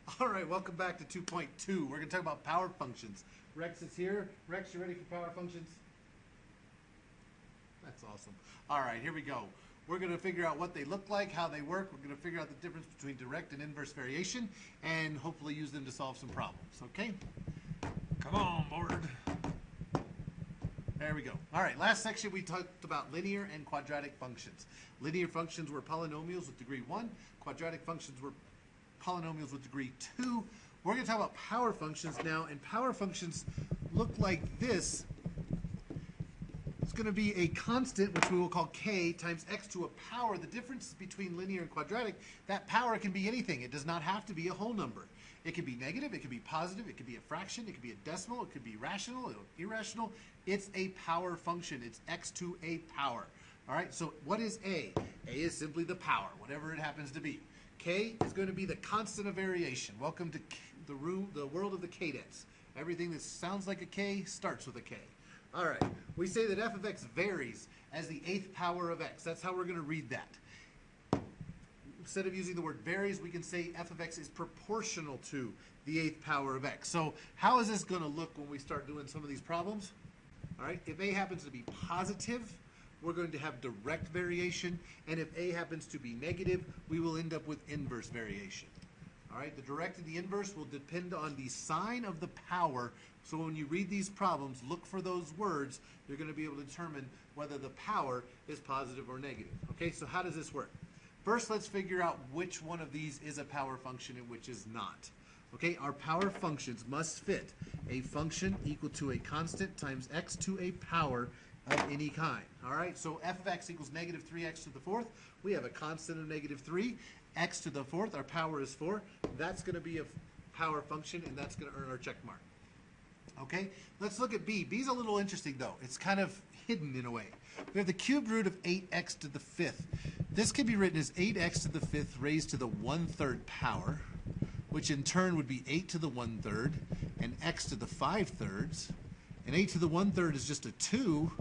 All right, welcome back to 2.2. We're going to talk about power functions. Rex is here. Rex, you ready for power functions? That's awesome. All right, here we go. We're going to figure out what they look like, how they work. We're going to figure out the difference between direct and inverse variation, and hopefully use them to solve some problems, okay? Come on, board. There we go. All right, last section we talked about linear and quadratic functions. Linear functions were polynomials with degree 1. Quadratic functions were polynomials with degree 2. We're going to talk about power functions now, and power functions look like this. It's going to be a constant, which we will call k, times x to a power. The difference between linear and quadratic, that power can be anything. It does not have to be a whole number. It can be negative, it can be positive, it can be a fraction, it can be a decimal, it could be rational, irrational. It's a power function. It's x to a power. All right, so what is a? A is simply the power, whatever it happens to be. K is going to be the constant of variation. Welcome to the world of the cadets. Everything that sounds like a K starts with a K. All right, we say that f of x varies as the eighth power of x. That's how we're going to read that. Instead of using the word varies, we can say f of x is proportional to the eighth power of x. So how is this going to look when we start doing some of these problems? All right, if a happens to be positive, we're going to have direct variation, and if a happens to be negative, we will end up with inverse variation. All right, the direct and the inverse will depend on the sign of the power. So when you read these problems, look for those words. You're going to be able to determine whether the power is positive or negative. Okay, so how does this work? First, let's figure out which one of these is a power function and which is not. Okay, our power functions must fit a function equal to a constant times x to a power of any kind. All right, so f of x equals negative 3x to the fourth. We have a constant of negative 3. X to the fourth, our power is 4. That's going to be a power function, and that's going to earn our check mark. Okay, let's look at b. B's a little interesting, though. It's kind of hidden in a way. We have the cubed root of 8x to the fifth. This can be written as 8x to the fifth raised to the 1/3 power, which in turn would be 8 to the 1/3 and x to the 5/3. And 8 to the 1/3 is just a 2.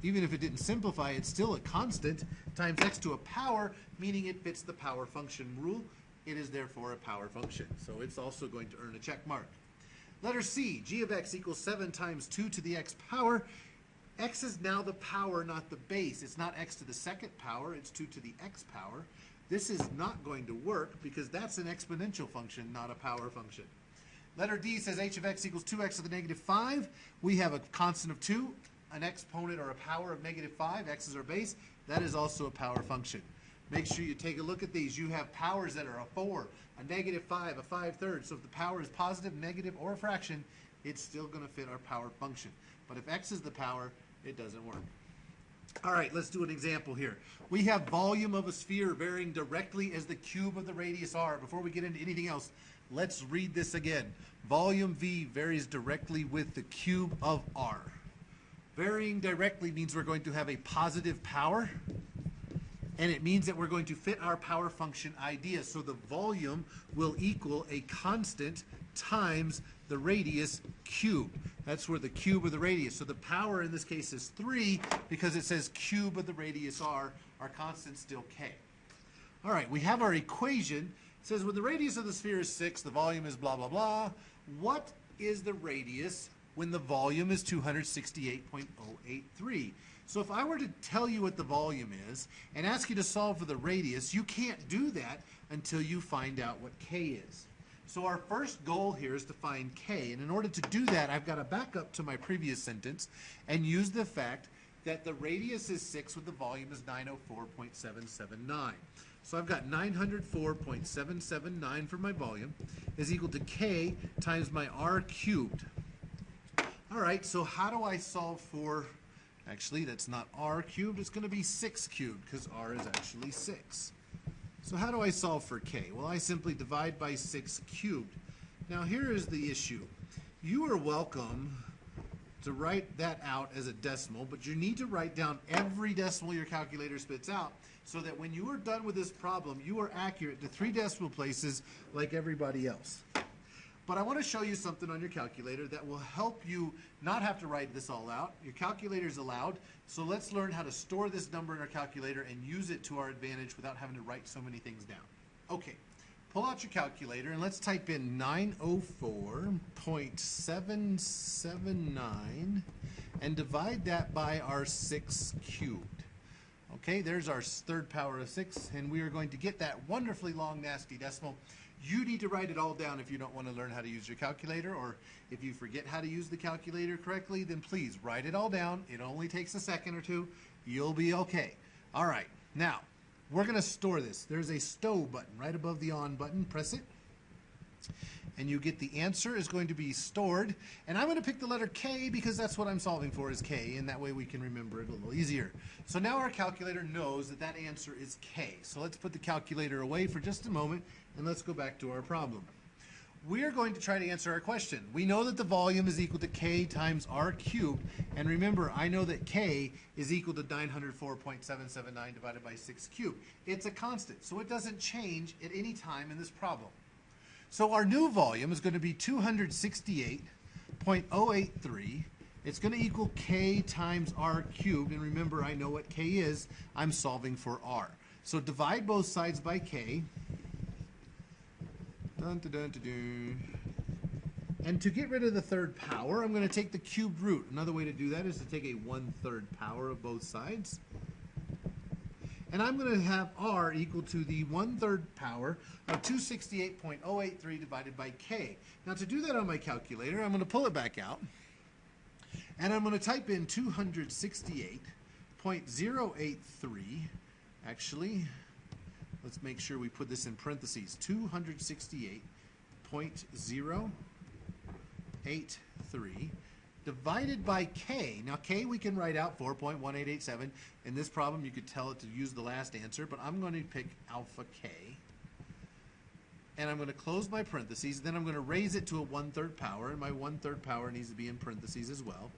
Even if it didn't simplify, it's still a constant times x to a power, meaning it fits the power function rule. It is therefore a power function. So it's also going to earn a check mark. Letter C, g of x equals 7 times 2 to the x power. X is now the power, not the base. It's not x to the second power, it's 2 to the x power. This is not going to work because that's an exponential function, not a power function. Letter D says h of x equals 2x to the negative 5. We have a constant of 2, an exponent or a power of negative 5. X is our base. That is also a power function. Make sure you take a look at these. You have powers that are a 4, a negative 5, a 5/3. So if the power is positive, negative, or a fraction, it's still going to fit our power function. But if x is the power, it doesn't work. All right, let's do an example here. We have volume of a sphere varying directly as the cube of the radius r. Before we get into anything else, let's read this again. Volume V varies directly with the cube of r. Varying directly means we're going to have a positive power, and it means that we're going to fit our power function idea. So the volume will equal a constant times the radius cubed. That's where the cube of the radius. So the power in this case is 3 because it says cube of the radius r. Our constant's still k. All right, we have our equation. It says when the radius of the sphere is 6, the volume is blah, blah, blah. What is the radius when the volume is 268.083? So if I were to tell you what the volume is and ask you to solve for the radius, you can't do that until you find out what k is. So our first goal here is to find k. And in order to do that, I've got to back up to my previous sentence and use the fact that the radius is 6 when the volume is 904.779. So I've got 904.779 for my volume is equal to k times my r cubed. All right, so how do I solve for, actually that's not r cubed, it's going to be 6 cubed because r is actually 6. So how do I solve for k? Well, I simply divide by 6 cubed. Now here is the issue. You are welcome to write that out as a decimal, but you need to write down every decimal your calculator spits out so that when you are done with this problem, you are accurate to 3 decimal places like everybody else. But I want to show you something on your calculator that will help you not have to write this all out. Your calculator is allowed, so let's learn how to store this number in our calculator and use it to our advantage without having to write so many things down. Okay, pull out your calculator and let's type in 904.779 and divide that by our 6 cubed. Okay, there's our third power of 6, and we are going to get that wonderfully long, nasty decimal. You need to write it all down if you don't want to learn how to use your calculator, or if you forget how to use the calculator correctly, then please write it all down. It only takes a second or two. You'll be okay. All right, now, we're going to store this. There's a stow button right above the on button. Press it. And you get the answer is going to be stored. And I'm going to pick the letter K because that's what I'm solving for is K, and that way we can remember it a little easier. So now our calculator knows that that answer is K. So let's put the calculator away for just a moment, and let's go back to our problem. We're going to try to answer our question. We know that the volume is equal to K times R cubed, and remember, I know that K is equal to 904.779 divided by 6 cubed. It's a constant, so it doesn't change at any time in this problem. So our new volume is going to be 268.083. It's going to equal K times R cubed, and remember, I know what K is. I'm solving for R. So divide both sides by K. Dun, dun, dun, dun, dun. And to get rid of the third power, I'm going to take the cubed root. Another way to do that is to take a 1/3 power of both sides. And I'm going to have R equal to the 1/3 power of 268.083 divided by K. Now to do that on my calculator, I'm going to pull it back out. And I'm going to type in 268.083. Actually, let's make sure we put this in parentheses. 268.083 divided by K. Now K we can write out 4.1887. In this problem you could tell it to use the last answer, but I'm going to pick alpha K. And I'm going to close my parentheses. Then I'm going to raise it to a 1/3 power, and my 1/3 power needs to be in parentheses as well.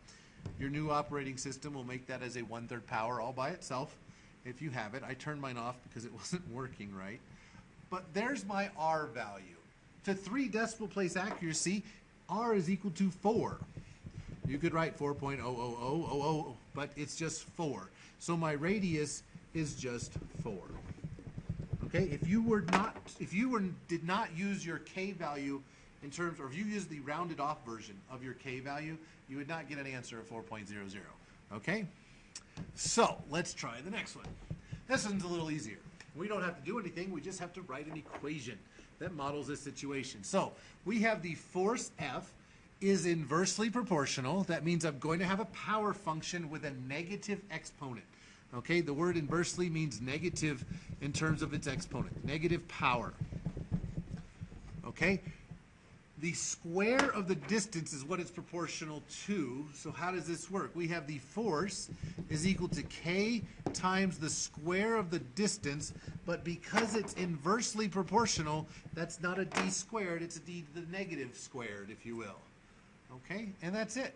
Your new operating system will make that as a 1/3 power all by itself. If you have it, I turned mine off because it wasn't working right. But there's my R value. To 3 decimal place accuracy, R is equal to 4. You could write 4.00000, but it's just 4. So my radius is just 4. Okay, if you did not use your K value in terms, or if you use the rounded off version of your K value, you would not get an answer of 4.00. Okay? So let's try the next one. This one's a little easier. We don't have to do anything, we just have to write an equation that models this situation. So we have the force F is inversely proportional. That means I'm going to have a power function with a negative exponent. Okay, the word inversely means negative in terms of its exponent, negative power. Okay, the square of the distance is what it's proportional to. So how does this work? We have the force is equal to K times the square of the distance, but because it's inversely proportional, that's not a D squared, it's a D to the negative squared, if you will. Okay, and that's it.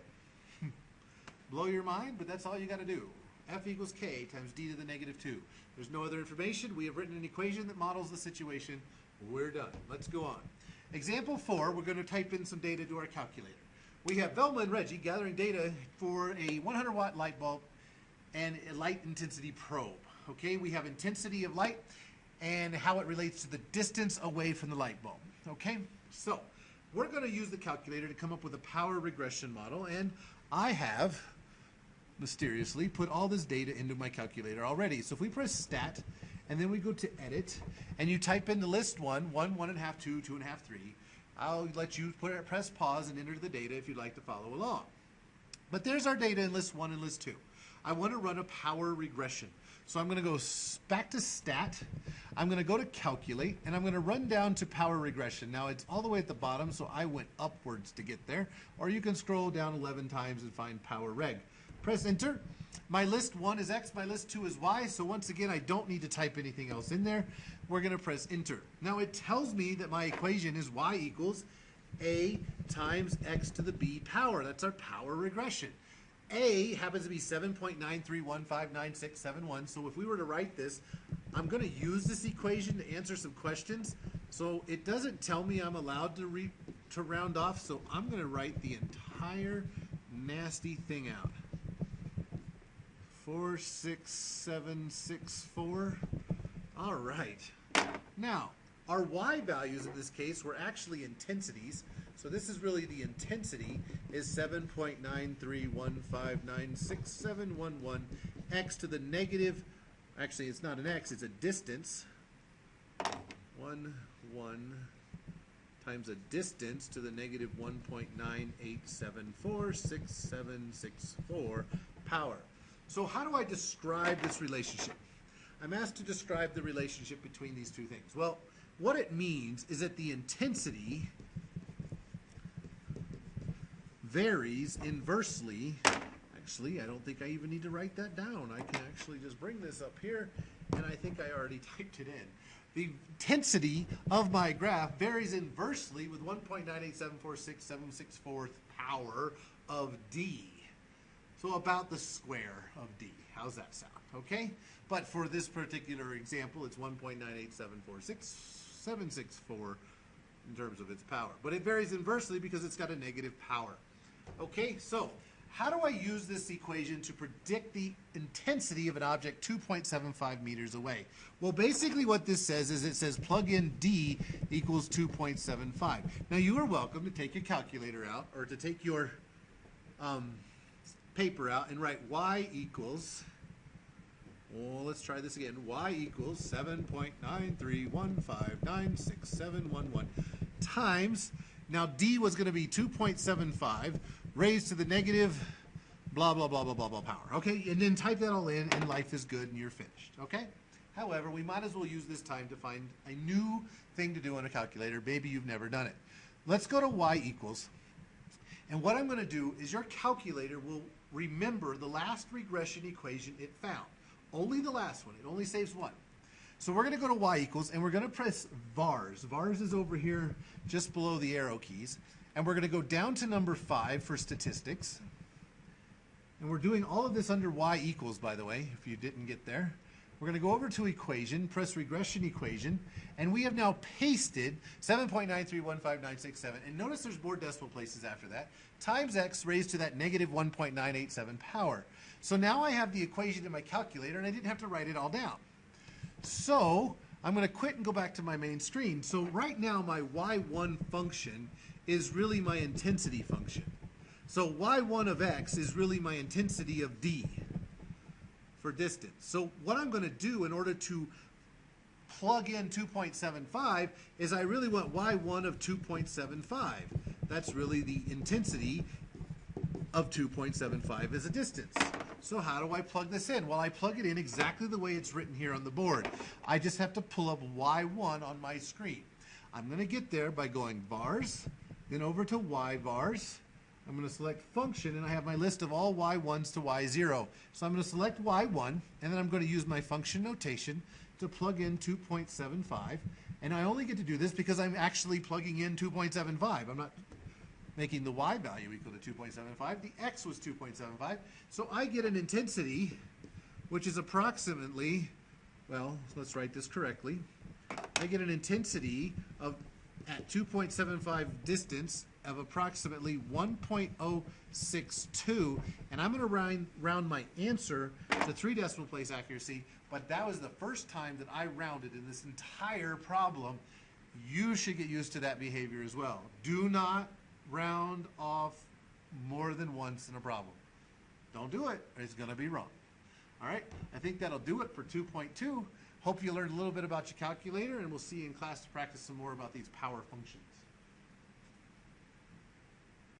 Blow your mind, but that's all you got to do. F equals K times D to the negative 2. There's no other information. We have written an equation that models the situation. We're done. Let's go on. Example 4, we're going to type in some data to our calculator. We have Velma and Reggie gathering data for a 100-watt light bulb and a light intensity probe. Okay, we have intensity of light and how it relates to the distance away from the light bulb. Okay, so we're going to use the calculator to come up with a power regression model, and I have mysteriously put all this data into my calculator already. So if we press Stat, and then we go to Edit, and you type in the list 1, 1, 1.5, 2, 2.5, 3. I'll let you press pause and enter the data if you'd like to follow along. But there's our data in list 1 and list 2. I want to run a power regression. So I'm going to go back to Stat, I'm going to go to Calculate, and I'm going to run down to Power Regression. Now it's all the way at the bottom, so I went upwards to get there, or you can scroll down 11 times and find Power Reg. Press Enter. My list 1 is X, my list 2 is Y, so once again I don't need to type anything else in there. We're going to press Enter. Now it tells me that my equation is Y equals A times X to the B power. That's our power regression. A happens to be 7.93159671, so if we were to write this, I'm going to use this equation to answer some questions. So it doesn't tell me I'm allowed to round off, so I'm going to write the entire nasty thing out. 46764. All right. Now, Our y values in this case were actually intensities. So this is really the intensity is 7.931596711 x to the negative, actually it's not an x, it's a distance, 1 times a distance to the negative 1.98746764 power. So how do I describe this relationship? I'm asked to describe the relationship between these two things. Well, what it means is that the intensity varies inversely. Actually, I don't think I even need to write that down. I can actually just bring this up here, and I think I already typed it in. The intensity of my graph varies inversely with 1.987466764 power of d. So about the square of d. How's that sound? Okay? But for this particular example, it's 1.987466764 in terms of its power. But it varies inversely because it's got a negative power. Okay, so how do I use this equation to predict the intensity of an object 2.75 meters away? Well, basically what this says is it says plug in D equals 2.75. Now you are welcome to take your calculator out or to take your paper out and write y equals, well, let's try this again, y equals 7.931596711 times, now D was going to be 2.75 raised to the negative blah, blah, blah, blah, blah, blah power. Okay, and then type that all in, and life is good, and you're finished. Okay? However, we might as well use this time to find a new thing to do on a calculator. Maybe you've never done it. Let's go to y equals. And what I'm going to do is your calculator will remember the last regression equation it found. Only the last one. It only saves one. So we're going to go to y equals, and we're going to press vars. Vars is over here just below the arrow keys. And we're going to go down to number 5 for statistics. And we're doing all of this under y equals, by the way, if you didn't get there. We're going to go over to equation, press regression equation, and we have now pasted 7.9315967. And notice there's more decimal places after that, times x raised to that negative 1.987 power. So now I have the equation in my calculator, and I didn't have to write it all down. So I'm going to quit and go back to my main screen. So right now my y1 function is really my intensity function. So y1 of x is really my intensity of d for distance. So what I'm going to do in order to plug in 2.75 is I really want y1 of 2.75. That's really the intensity of 2.75 as a distance. So how do I plug this in? Well, I plug it in exactly the way it's written here on the board. I just have to pull up y1 on my screen. I'm going to get there by going vars, then over to y vars. I'm going to select function, and I have my list of all y1s to y0. So I'm going to select y1, and then I'm going to use my function notation to plug in 2.75. And I only get to do this because I'm actually plugging in 2.75. I'm not making the y value equal to 2.75. The x was 2.75. So I get an intensity, which is approximately, well, let's write this correctly. I get an intensity of, at 2.75 distance, of approximately 1.062, and I'm going to round my answer to 3 decimal place accuracy, but that was the first time that I rounded in this entire problem. You should get used to that behavior as well. Do not round off more than once in a problem. Don't do it, or it's going to be wrong. All right, I think that'll do it for 2.2. Hope you learned a little bit about your calculator, and we'll see you in class to practice some more about these power functions.